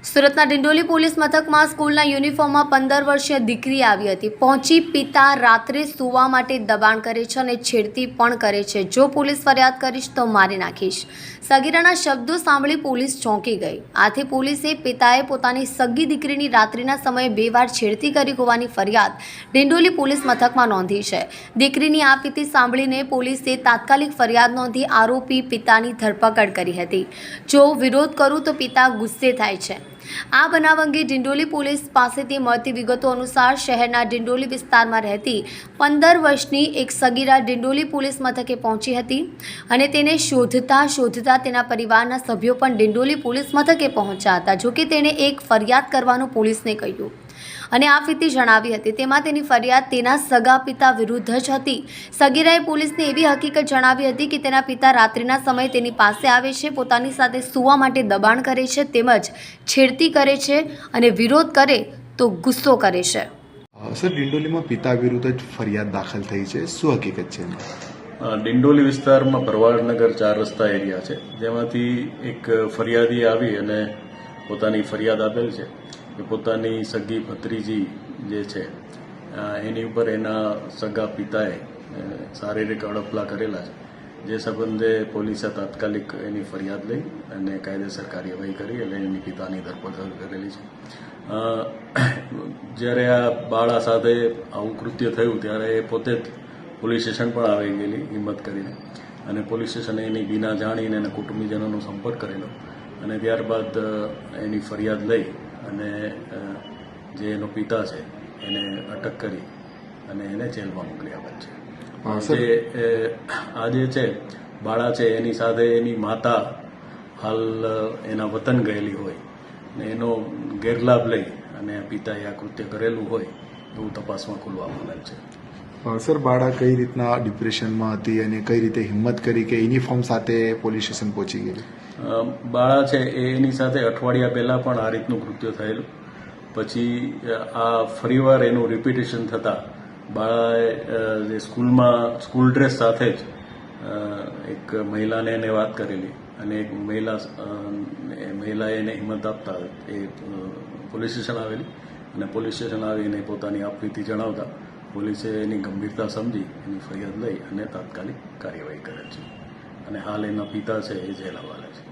સુરતના ડિંડોલી પોલીસ મથકમાં સ્કૂલના યુનિફોર્મમાં 15 વર્ષીય દીકરી આવી હતી. પહોંચી પિતા રાત્રે સૂવા માટે દબાણ કરે છે અને છેડતી પણ કરે છે. જો પોલીસ ફરિયાદ કરીશ તો મારી નાખીશ. સગીરાના શબ્દો સાંભળી પોલીસ ચોંકી ગઈ. આથી પોલીસે પિતાએ પોતાની સગી દીકરીની રાત્રિના સમયે 2 વાર છેડતી કરી હોવાની ફરિયાદ ડિંડોલી પોલીસ મથકમાં નોંધી છે. દીકરીની આ પીતી સાંભળીને પોલીસે તાત્કાલિક ફરિયાદ નોંધી આરોપી પિતાની ધરપકડ કરી હતી. જો વિરોધ કરું તો પિતા ગુસ્સે થાય છે. આ બનાવ અંગે ડિંડોલી પોલીસ પાસેથી મળતી વિગતો અનુસાર શહેરના ડિંડોલી વિસ્તારમાં રહેતી 15 વર્ષની એક સગીરા ડિંડોલી પોલીસ મથકે પહોંચી હતી અને તેને શોધતા તેના પરિવારના સભ્યો પણ ડિંડોલી પોલીસ મથકે પહોંચ્યા હતા. જોકે તેણે એક ફરિયાદ કરવાનું પોલીસને કહ્યું અને આ ફીતી જણાવી હતી. તેમાં તેની ફરિયાદ તેના સગા પિતા વિરુદ્ધ જ હતી. સગીરાએ પોલીસને એવી હકીકત જણાવી હતી કે તેના પિતા રાત્રિના સમયે તેની પાસે આવે છે, પોતાની સાથે સૂવા માટે દબાણ કરે છે, તેમજ છેડતી કરે છે અને વિરોધ કરે તો ગુસ્સો કરે છે. સર, ડિંડોલીમાં પિતા વિરુદ્ધ જ ફરિયાદ દાખલ થઈ છે, શું હકીકત છે? ડિંડોલી વિસ્તારમાં ભરવાડનગર 4 રસ્તા એરિયા છે, જેમાંથી એક ફરિયાદી આવી અને પોતાની ફરિયાદ આપેલ છે કે પોતાની સગી ભત્રીજી જે છે એની ઉપર એના સગા પિતાએ શારીરિક અડપલા કરેલા છે. જે સંબંધે પોલીસે તાત્કાલિક એની ફરિયાદ લઈ અને કાયદેસર કાર્યવાહી કરી એટલે એની પિતાની ધરપકડ કરેલી છે. જ્યારે આ બાળા સાથે આવું કૃત્ય થયું ત્યારે એ પોતે જ પોલીસ સ્ટેશન પણ આવી ગયેલી હિંમત કરીને અને પોલીસ સ્ટેશને એની બીના જાણીને એના કુટુંબીજનોનો સંપર્ક કરેલો અને ત્યારબાદ એની ફરિયાદ લઈ અને જે એનો પિતા છે એને અટક કરી અને એને જેલમાં મોકલી આપેલ છે. આજે છે બાળા છે એની સાથે એની માતા હાલ એના વતન ગયેલી હોય ને એનો ગેરલાભ લઈ અને પિતાએ આ કૃત્ય કરેલું હોય એવું તપાસમાં ખુલવા મળેલ છે. સર, બાળા કઈ રીતના ડિપ્રેશનમાં હતી અને કઈ રીતે હિંમત કરી કે યુનિફોર્મ સાથે પોલીસ સ્ટેશન પહોંચી ગયેલી? બાળા છે એની સાથે અઠવાડિયા પહેલાં પણ આ રીતનું કૃત્ય થયેલું. પછી આ ફરીવાર એનું રિપીટેશન થતાં બાળાએ જે સ્કૂલ ડ્રેસ સાથે જ એક મહિલાને એને વાત કરેલી અને એક મહિલાએ એને હિંમત આપતા એ પોલીસ સ્ટેશન આવેલી અને પોલીસ સ્ટેશન આવીને પોતાની આપવીતી જણાવતા પોલીસે એની ગંભીરતા સમજી એની ફરિયાદ લઈ અને તાત્કાલિક કાર્યવાહી કરેલ છે અને હાલ એના પિતા છે એ જેલ હવાલે છે.